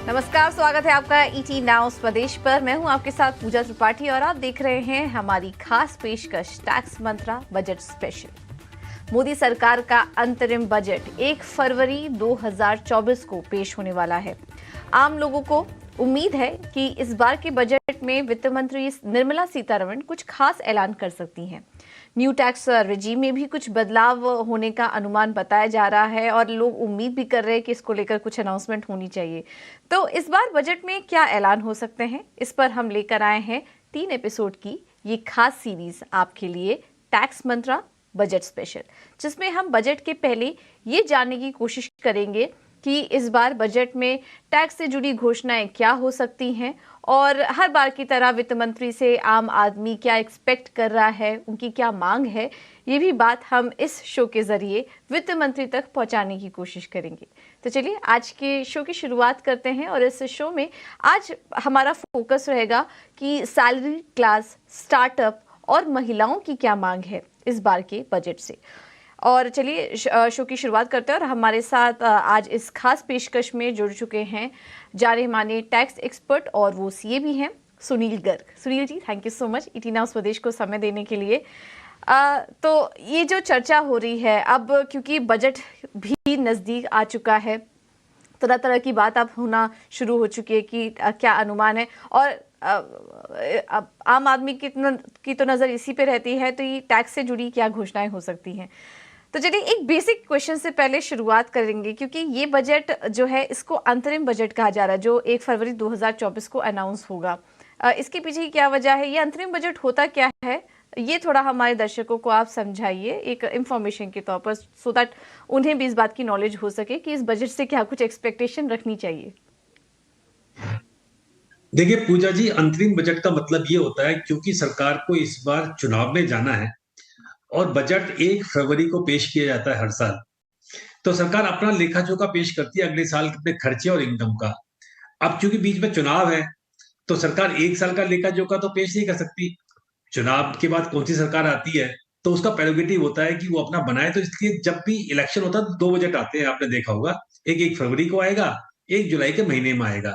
नमस्कार, स्वागत है आपका ईटी नाउ स्वदेश पर। मैं हूं आपके साथ पूजा त्रिपाठी और आप देख रहे हैं हमारी खास पेशकश टैक्स मंत्रा बजट स्पेशल। मोदी सरकार का अंतरिम बजट 1 फरवरी 2024 को पेश होने वाला है। आम लोगों को उम्मीद है कि इस बार के बजट में वित्त मंत्री निर्मला सीतारमण कुछ खास ऐलान कर सकती हैं। न्यू टैक्स रेजीम में भी कुछ बदलाव होने का अनुमान बताया जा रहा है और लोग उम्मीद भी कर रहे हैं कि इसको लेकर कुछ अनाउंसमेंट होनी चाहिए। तो इस बार बजट में क्या ऐलान हो सकते हैं, इस पर हम लेकर आए हैं 3 एपिसोड की ये खास सीरीज आपके लिए, टैक्स मंत्रा बजट स्पेशल, जिसमें हम बजट के पहले ये जानने की कोशिश करेंगे कि इस बार बजट में टैक्स से जुड़ी घोषणाएं क्या हो सकती हैं और हर बार की तरह वित्त मंत्री से आम आदमी क्या एक्सपेक्ट कर रहा है, उनकी क्या मांग है, ये भी बात हम इस शो के जरिए वित्त मंत्री तक पहुंचाने की कोशिश करेंगे। तो चलिए आज के शो की शुरुआत करते हैं और इस शो में आज हमारा फोकस रहेगा कि सैलरी क्लास, स्टार्टअप और महिलाओं की क्या मांग है इस बार के बजट से। और चलिए शो की शुरुआत करते हैं और हमारे साथ आज इस खास पेशकश में जुड़ चुके हैं जाने माने टैक्स एक्सपर्ट और वो सीए भी हैं, Sunil Garg. Sunil ji, thank you so much ET now Swadesh को समय देने के लिए। तो ये जो चर्चा हो रही है अब, क्योंकि बजट भी नज़दीक आ चुका है, तरह तरह की बात अब होना शुरू हो चुकी है कि क्या अनुमान है और आम आदमी की तो नज़र इसी पे रहती है, तो ये टैक्स से जुड़ी क्या घोषणाएं हो सकती हैं। तो चलिए एक बेसिक क्वेश्चन से पहले शुरुआत करेंगे, क्योंकि ये बजट जो है इसको अंतरिम बजट कहा जा रहा है, जो 1 फरवरी 2024 को अनाउंस होगा। इसके पीछे की क्या वजह है, ये अंतरिम बजट होता क्या है, ये थोड़ा हमारे दर्शकों को आप समझाइए एक इंफॉर्मेशन के तौर पर, सो दैट उन्हें भी इस बात की नॉलेज हो सके कि इस बजट से क्या कुछ एक्सपेक्टेशन रखनी चाहिए। देखिए पूजा जी, अंतरिम बजट का मतलब ये होता है क्योंकि सरकार को इस बार चुनाव में जाना है और बजट 1 फरवरी को पेश किया जाता है हर साल। तो सरकार अपना लेखा जोखा पेश करती है अगले साल के अपने खर्चे और इनकम का। अब चूंकि बीच में चुनाव है तो सरकार 1 साल का लेखा जोखा तो पेश नहीं कर सकती। चुनाव के बाद कौन सी सरकार आती है तो उसका प्रेरोगेटिव होता है कि वो अपना बनाए। तो इसलिए जब भी इलेक्शन होता है तो 2 बजट आते हैं, आपने देखा होगा। एक 1 फरवरी को आएगा, 1 जुलाई के महीने में आएगा।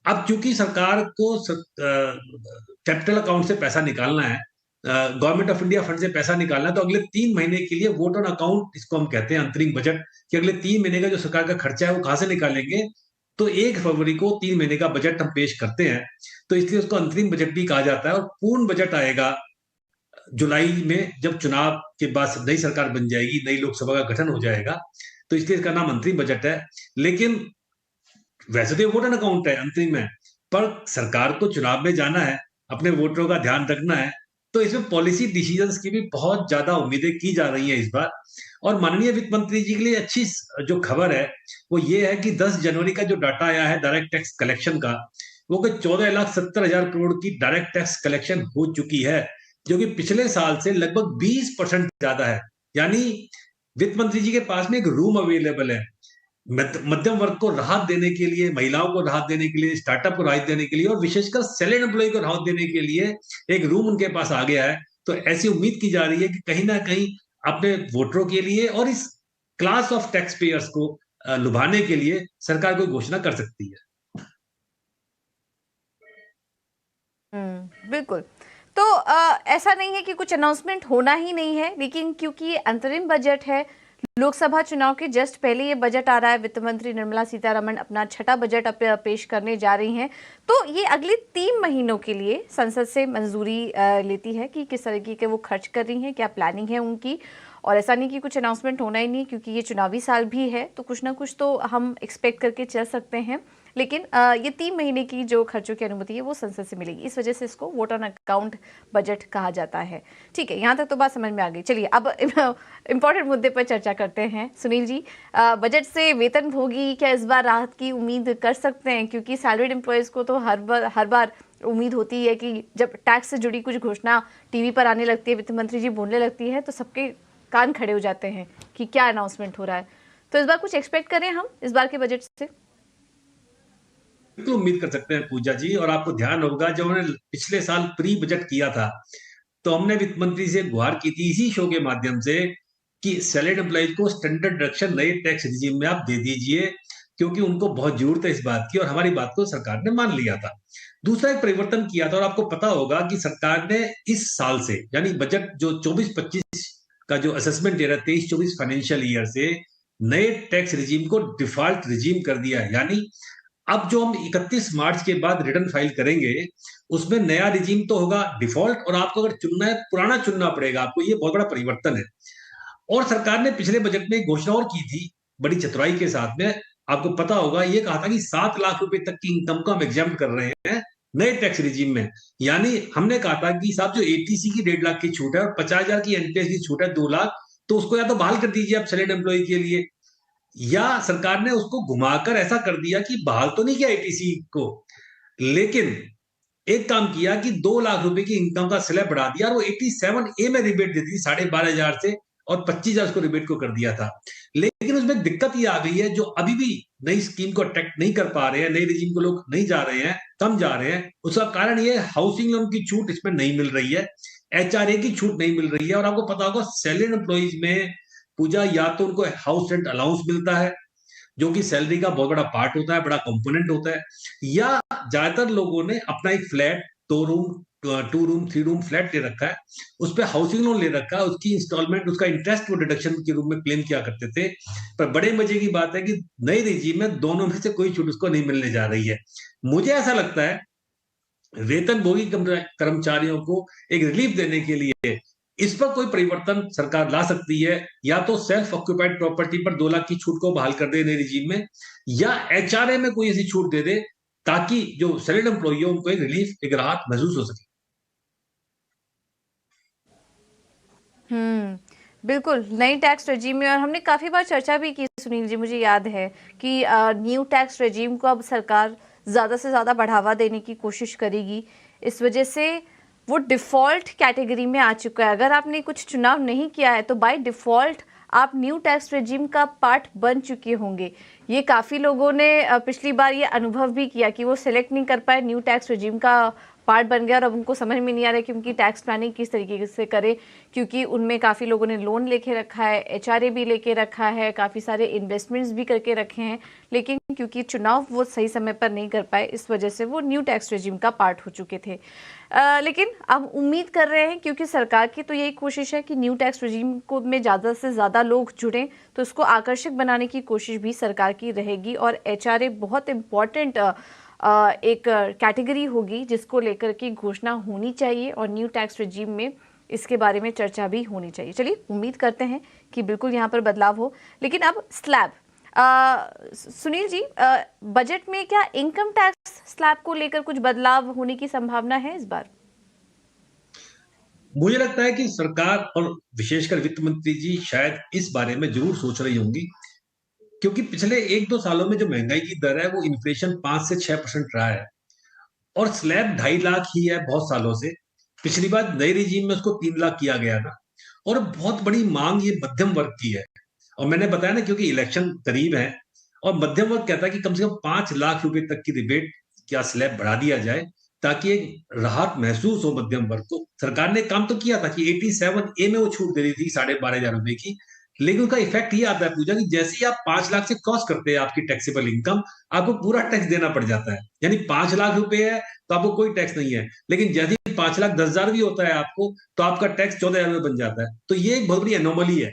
अब चूंकि सरकार को कैपिटल अकाउंट से पैसा निकालना है, गवर्नमेंट ऑफ इंडिया फंड से पैसा निकालना है, तो अगले 3 महीने के लिए वोट ऑन अकाउंट, इसको हम कहते हैं अंतरिम बजट, कि अगले 3 महीने का जो सरकार का खर्चा है वो कहां से निकालेंगे। तो 1 फरवरी को 3 महीने का बजट हम पेश करते हैं, तो इसलिए उसको अंतरिम बजट भी कहा जाता है। और पूर्ण बजट आएगा जुलाई में, जब चुनाव के बाद नई सरकार बन जाएगी, नई लोकसभा का गठन हो जाएगा, तो इसलिए इसका नाम अंतरिम बजट है। लेकिन वैसे तो ये वोटर अकाउंट है अंतरिम में, पर सरकार को चुनाव में जाना है, अपने वोटरों का ध्यान रखना है, तो इसमें पॉलिसी डिसीजंस की भी बहुत ज्यादा उम्मीदें की जा रही हैं इस बार। और माननीय वित्त मंत्री जी के लिए अच्छी जो खबर है वो ये है कि 10 जनवरी का जो डाटा आया है डायरेक्ट टैक्स कलेक्शन का, वो कि 14,70,000 करोड़ की डायरेक्ट टैक्स कलेक्शन हो चुकी है, जो कि पिछले साल से लगभग 20% ज्यादा है। यानी वित्त मंत्री जी के पास में एक रूम अवेलेबल है मध्यम वर्ग को राहत देने के लिए, महिलाओं को राहत देने के लिए, स्टार्टअप को राहत देने के लिए और विशेषकर सैलरी एम्प्लॉय को राहत देने के लिए एक रूम उनके पास आ गया है। तो ऐसी उम्मीद की जा रही है कि कहीं ना कहीं अपने वोटरों के लिए और इस क्लास ऑफ टैक्स पेयर्स को लुभाने के लिए सरकार कोई घोषणा कर सकती है। बिल्कुल। तो ऐसा नहीं है कि कुछ अनाउंसमेंट होना ही नहीं है, लेकिन क्योंकि ये अंतरिम बजट है, लोकसभा चुनाव के जस्ट पहले ये बजट आ रहा है, वित्त मंत्री निर्मला सीतारमण अपना 6ठा बजट पेश करने जा रही हैं, तो ये अगले 3 महीनों के लिए संसद से मंजूरी लेती है कि किस तरीके के वो खर्च कर रही हैं, क्या प्लानिंग है उनकी। और ऐसा नहीं कि कुछ अनाउंसमेंट होना ही नहीं, क्योंकि ये चुनावी साल भी है, तो कुछ ना कुछ तो हम एक्सपेक्ट करके चल सकते हैं। लेकिन ये 3 महीने की जो खर्चों की अनुमति है वो संसद से मिलेगी, इस वजह से इसको वोट ऑन अकाउंट बजट कहा जाता है। ठीक है, यहाँ तक तो बात समझ में आ गई। चलिए अब इम्पोर्टेंट मुद्दे पर चर्चा करते हैं। सुनील जी, बजट से वेतनभोगी क्या इस बार राहत की उम्मीद कर सकते हैं, क्योंकि सैलरीड एम्प्लॉयज़ को तो हर बार उम्मीद होती है कि जब टैक्स से जुड़ी कुछ घोषणा टीवी पर आने लगती है, वित्त मंत्री जी बोलने लगती है, तो सबके कान खड़े हो जाते हैं कि क्या अनाउंसमेंट हो रहा है। तो इस बार कुछ एक्सपेक्ट करें हम इस बार के बजट से? तो उम्मीद कर सकते हैं पूजा जी। और आपको ध्यान होगा जब हमने पिछले साल प्री बजट किया था तो हमने वित्त मंत्री से गुहार की थी इसी शो के माध्यम से कि सैलरीड एम्प्लॉइज को स्टैंडर्ड डिडक्शन नए टैक्स रिजीम में आप दे दीजिए, क्योंकि उनको बहुत जरूरत है इस बात की और हमारी बात को सरकार ने मान लिया था। दूसरा एक परिवर्तन किया था और आपको पता होगा कि सरकार ने इस साल से यानी बजट जो 24-25 का जो असेसमेंट दे रहा है 23-24 फाइनेंशियल ईयर से नए टैक्स रिजीम को डिफॉल्ट रिजीम कर दिया है। यानी अब जो हम 31 मार्च के बाद रिटर्न फाइल करेंगे उसमें नया रिजीम तो होगा डिफॉल्ट और आपको अगर चुनना है पुराना चुनना पड़ेगा आपको। ये बहुत बड़ा परिवर्तन है। और सरकार ने पिछले बजट में घोषणा और की थी बड़ी चतुराई के साथ में। आपको पता होगा ये कहा था कि 7 लाख रुपए तक की इनकम को हम एग्जाम कर रहे हैं नए टैक्स रिजीम में। यानी हमने कहा था कि साहब जो एटीसी की 1.5 लाख की छूट है और 50,000 की एनपीएस की छूट है 2 लाख, तो उसको या तो बहाल कर दीजिए आप सैलरीड एम्प्लॉय के लिए, या सरकार ने उसको घुमाकर ऐसा कर दिया कि बहाल तो नहीं किया एटीसी को, लेकिन एक काम किया कि 2 लाख रुपए की इनकम का स्लैब बढ़ा दिया और वो 87A में रिबेट देती थी 12,500 से और 25,000 उसको रिबेट को कर दिया था। लेकिन उसमें एक दिक्कत ये आ गई है, जो अभी भी नई स्कीम को अट्रैक्ट नहीं कर पा रहे हैं, नई रिजीम को लोग नहीं जा रहे हैं, कम जा रहे हैं, उसका कारण ये हाउसिंग लोन की छूट इसमें नहीं मिल रही है, एचआरए की छूट नहीं मिल रही है। और आपको पता होगा सैलरीड एम्प्लॉइज में पूजा या तो उनको हाउस रेंट अलाउंस मिलता है जो कि सैलरी का बहुत बड़ा पार्ट होता है, बड़ा कंपोनेंट होता है, या ज्यादातर लोगों ने अपना एक flat 2 room 2 room 3 room flat ले रखा है, उस पर हाउसिंग लोन ले रखा है, उसकी इंस्टॉलमेंट उसका इंटरेस्ट वो डिडक्शन के रूप में क्लेम किया करते थे। पर बड़े मजे की बात है कि नई रिजीम में दोनों में से कोई छूट उसको नहीं मिलने जा रही है। मुझे ऐसा लगता है वेतनभोगी कर्मचारियों को एक रिलीफ देने के लिए इस पर कोई परिवर्तन सरकार ला सकती है, या तो सेल्फ ऑक्यूपाइड प्रॉपर्टी पर 2 लाख की छूट को बहाल कर दे नए रिजीम में, या एचआरए में कोई ऐसी छूट दे दे ताकि जो सैलरीड एम्प्लॉई हो उनको एक रिलीफ, एक राहत महसूस हो सके। बिल्कुल नई टैक्स रेजिम में, और हमने काफ़ी बार चर्चा भी की सुनील जी, मुझे याद है कि न्यू टैक्स रेजिम को अब सरकार ज़्यादा से ज़्यादा बढ़ावा देने की कोशिश करेगी। इस वजह से वो डिफ़ॉल्ट कैटेगरी में आ चुका है। अगर आपने कुछ चुनाव नहीं किया है तो बाय डिफ़ॉल्ट आप न्यू टैक्स रेजिम का पार्ट बन चुके होंगे। ये काफ़ी लोगों ने पिछली बार ये अनुभव भी किया कि वो सिलेक्ट नहीं कर पाए, न्यू टैक्स रेजिम का पार्ट बन गया और अब उनको समझ में नहीं आ रहा है कि उनकी टैक्स प्लानिंग किस तरीके से करें, क्योंकि उनमें काफ़ी लोगों ने लोन लेके रखा है, एचआरए भी लेके रखा है, काफ़ी सारे इन्वेस्टमेंट्स भी करके रखे हैं, लेकिन क्योंकि चुनाव वो सही समय पर नहीं कर पाए इस वजह से वो न्यू टैक्स रेजिम का पार्ट हो चुके थे। लेकिन अब उम्मीद कर रहे हैं, क्योंकि सरकार की तो यही कोशिश है कि न्यू टैक्स रेजिम को में ज़्यादा से ज़्यादा लोग जुड़ें, तो इसको आकर्षक बनाने की कोशिश भी सरकार की रहेगी। और एचआरए बहुत इम्पॉर्टेंट एक कैटेगरी होगी जिसको लेकर के घोषणा होनी चाहिए और न्यू टैक्स रेजिम में इसके बारे में चर्चा भी होनी चाहिए। चलिए उम्मीद करते हैं कि बिल्कुल यहाँ पर बदलाव हो। लेकिन अब स्लैब, सुनील जी, बजट में क्या इनकम टैक्स स्लैब को लेकर कुछ बदलाव होने की संभावना है इस बार? मुझे लगता है कि सरकार और विशेषकर वित्त मंत्री जी शायद इस बारे में जरूर सोच रही होंगी, क्योंकि पिछले 1-2 सालों में जो महंगाई की दर है वो इन्फ्लेशन 5 से 6% रहा है और स्लैब 2.5 लाख ही है बहुत सालों से। पिछली बार नई रिजीम में उसको 3 लाख किया गया था और बहुत बड़ी मांग ये मध्यम वर्ग की है। और मैंने बताया ना, क्योंकि इलेक्शन करीब है और मध्यम वर्ग कहता है कि कम से कम 5 लाख रुपए तक की रिबेट या स्लैब बढ़ा दिया जाए ताकि एक राहत महसूस हो मध्यम वर्ग को। सरकार ने काम तो किया था कि 87A में वो छूट दे रही थी 12,500 रुपए की, लेकिन उसका इफेक्ट ये आता है पूजा कि जैसे ही आप 5 लाख से क्रॉस करते हैं आपकी टैक्सेबल इनकम, आपको पूरा टैक्स देना पड़ जाता है। यानी 5 लाख रुपए है तो आपको कोई टैक्स नहीं है, लेकिन जैसे ही 5,10,000 भी होता है आपको, तो आपका टैक्स 14,000 रुपए बन जाता है। तो ये एक बहुत बड़ी एनोमली है।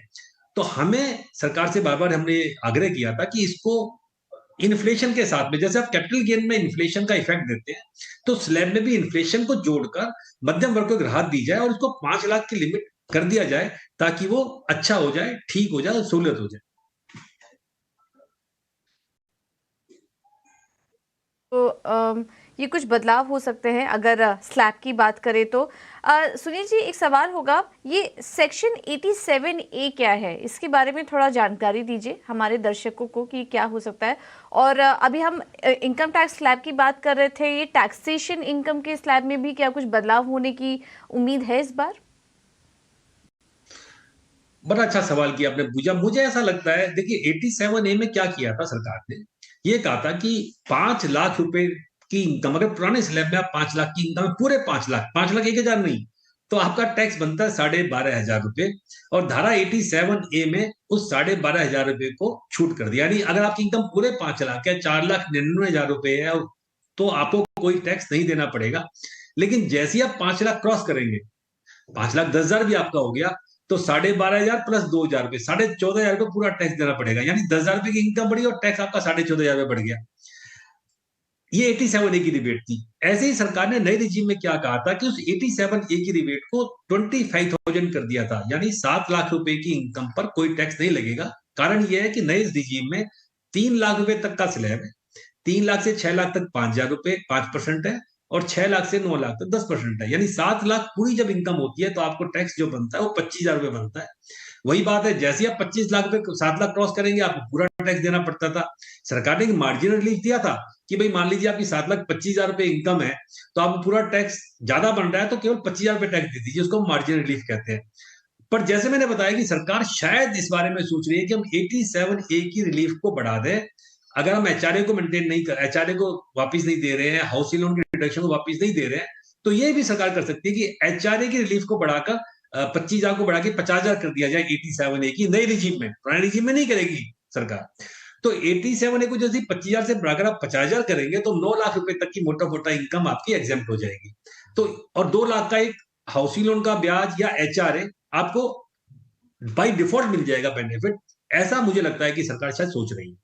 तो हमें सरकार से बार बार हमने आग्रह किया था कि इसको इन्फ्लेशन के साथ में, जैसे आप कैपिटल गेन में इन्फ्लेशन का इफेक्ट देते हैं, तो स्लैब में भी इन्फ्लेशन को जोड़कर मध्यम वर्ग को एक राहत दी जाए और इसको 5 लाख की लिमिट कर दिया जाए ताकि वो अच्छा हो जाए, ठीक हो जाए, सहूलियत हो जाए। तो ये कुछ बदलाव हो सकते हैं अगर स्लैब की बात करें तो। सुनील जी, एक सवाल होगा, ये सेक्शन 87A क्या है? इसके बारे में थोड़ा जानकारी दीजिए हमारे दर्शकों को कि क्या हो सकता है। और अभी हम इनकम टैक्स स्लैब की बात कर रहे थे, ये टैक्सेशन इनकम के स्लैब में भी क्या कुछ बदलाव होने की उम्मीद है इस बार? बड़ा अच्छा सवाल किया आपने पूछा। मुझे ऐसा लगता है, देखिए 87A में क्या किया था सरकार ने, ये कहा था कि 5 लाख रुपए की इनकम, अगर पुराने स्लैब में आप 5 लाख की इनकम, पूरे 5 लाख, 5 लाख 1,000 नहीं, तो आपका टैक्स बनता है 12,500 रुपए, और धारा 87A में उस 12,500 रुपए को छूट कर दिया। यानी अगर आपकी इनकम पूरे 5 लाख है, 4,99,000 रुपए है, तो आपको कोई टैक्स नहीं देना पड़ेगा। लेकिन जैसे ही आप 5 लाख क्रॉस करेंगे, 5,10,000 भी आपका हो गया, तो 12,500 प्लस 2,000 रुपए, 14,500 रुपए पूरा टैक्स देना पड़ेगा। यानी 10,000 रुपए की इनकम बढ़ी और टैक्स आपका 14,500 रुपए बढ़ गया। ये 87A की रिबेट थी। ऐसे ही सरकार ने नए रिजीम में क्या कहा था कि उस 87A की रिबेट को 25,000 कर दिया था, यानी 7 लाख रुपए की इनकम पर कोई टैक्स नहीं लगेगा। कारण यह है कि नए रिजीम में 3 लाख रुपए तक का स्लैब है। 3 लाख से 6 लाख तक 5,000 रुपए 5% है, और 6 लाख से 9 लाख तक 10% है। यानी 7 लाख पूरी जब इनकम होती है तो आपको टैक्स जो बनता है वो 25,000 रुपए बनता है। वही बात है, जैसे ही आप 25 लाख रुपए 7 लाख क्रॉस करेंगे आपको पूरा टैक्स देना पड़ता था। सरकार ने एक मार्जिनल रिलीफ दिया था कि भाई मान लीजिए आपकी 7,25,000 रुपए इनकम है, तो आपको पूरा टैक्स ज्यादा बन रहा है तो केवल 25,000 रुपए टैक्स दे दीजिए, उसको मार्जिनल रिलीफ कहते हैं। पर जैसे मैंने बताया कि सरकार शायद इस बारे में सोच रही है कि हम 87A की रिलीफ को बढ़ा दें। अगर हम एचआरए को मेंटेन नहीं कर, एचआरए को वापस नहीं दे रहे हैं, हाउसिंग लोन की डिडक्शन को वापस नहीं दे रहे हैं, तो ये भी सरकार कर सकती है कि एचआरए की रिलीफ को बढ़ाकर 25,000 को बढ़ा के 50,000 कर दिया जाए 87A की नई रिजीम में। पुराने रिजीम में नहीं करेगी सरकार। तो 87A को जैसे 25,000 से बढ़ाकर आप 50,000 करेंगे तो 9 लाख रुपए तक की मोटा मोटा इनकम आपकी एग्जेम्प्ट हो जाएगी। तो और 2 लाख का एक हाउसिंग लोन का ब्याज या एचआरए आपको बाय डिफॉल्ट मिल जाएगा बेनिफिट। ऐसा मुझे लगता है कि सरकार शायद सोच रही है।